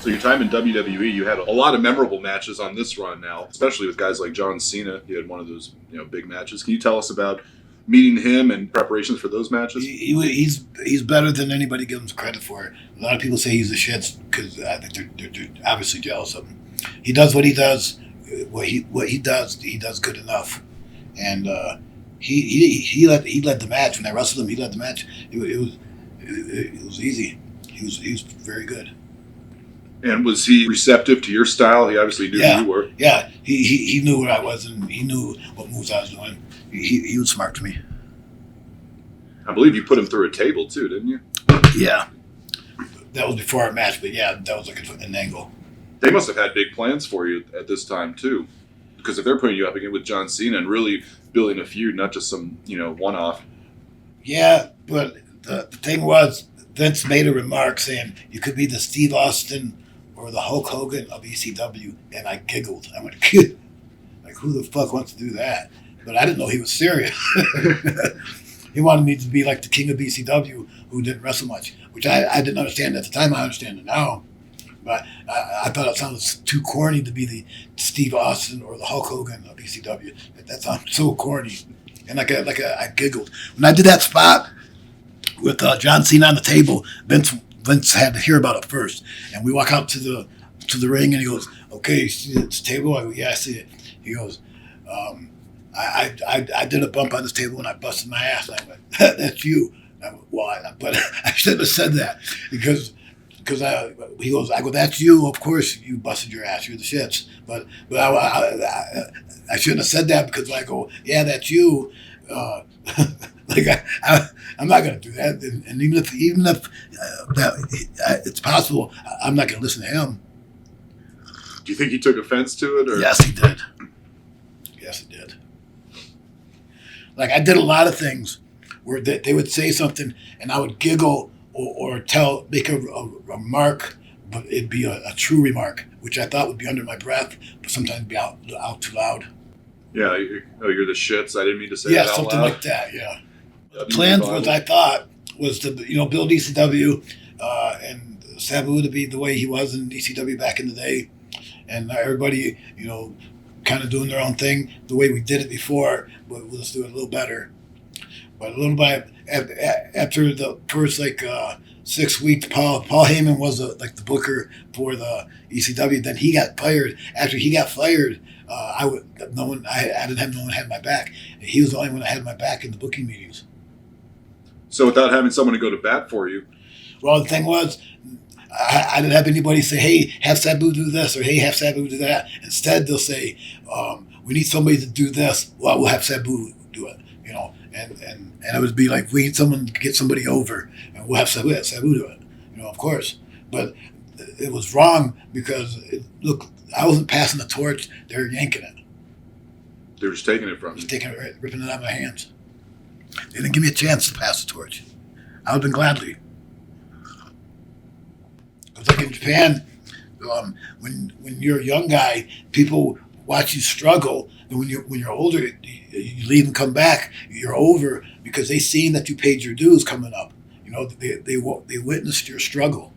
So your time in WWE, you had a lot of memorable matches on this run now, especially with guys like John Cena. You had one of those, big matches. Can you tell us about meeting him and preparations for those matches? He's better than anybody gives him credit for. A lot of people say he's the shits because I think they're obviously jealous of him. He does what he does. What he does good enough, and he led the match when I wrestled him. He led the match. It was easy. He was very good. And was he receptive to your style? He obviously knew who you were. Yeah, he knew what I was, and he knew what moves I was doing. He was smart to me. I believe you put him through a table too, didn't you? Yeah, that was before our match, but yeah, that was like an angle. They must have had big plans for you at this time too, because if they're putting you up again with John Cena and really building a feud, not just some one-off. Yeah, but the thing was, Vince made a remark saying you could be the Steve Austin or the Hulk Hogan of ECW, and I giggled. I went, like, who the fuck wants to do that? But I didn't know he was serious. He wanted me to be like the king of ECW who didn't wrestle much, which I didn't understand at the time. I understand it now. But I thought it sounded too corny to be the Steve Austin or the Hulk Hogan of ECW. That sounds so corny. And I giggled. When I did that spot with John Cena on the table, Vince had to hear about it first. And we walk out to the ring, and he goes, "Okay, you see this table?" I go, "Yeah, I see it." He goes, I did a bump on this table and I busted my ass. And I went, "That's you." I went, "Well, but I shouldn't have said that because he goes, I go, "That's you. Of course you busted your ass. You're the shits." But I shouldn't have said that because I go, "Yeah, that's you." I'm not going to do that. And even if it's possible, I'm not going to listen to him. Do you think he took offense to it? Or? Yes, he did. Yes, he did. Like, I did a lot of things where they would say something and I would giggle or make a remark, but it'd be a true remark, which I thought would be under my breath, but sometimes be out too loud. Yeah, you're the shits. I didn't mean to say that out something loud. Like that. Yeah. The plan was to build ECW and Sabu to be the way he was in ECW back in the day, and everybody kind of doing their own thing the way we did it before, but we'll just do it a little better. But a little bit after the first 6 weeks, Paul Heyman was the booker for the ECW. Then he got fired. After he got fired, I didn't have no one had my back. He was the only one that had my back in the booking meetings. So without having someone to go to bat for you, well, the thing was, I didn't have anybody say, "Hey, have Sabu do this," or "Hey, have Sabu do that." Instead, they'll say, "We need somebody to do this. Well, we'll have Sabu do it." And it would be like, we need someone to get somebody over, and we'll have Sabu do it. Of course. But it was wrong because I wasn't passing the torch; they were yanking it. They were just taking it from you. Ripping it out of my hands. They didn't give me a chance to pass the torch. I would have been gladly. It's like in Japan, when you're a young guy, people watch you struggle, and when you're older, you leave and come back. You're over because they seen that you paid your dues coming up. They witnessed your struggle.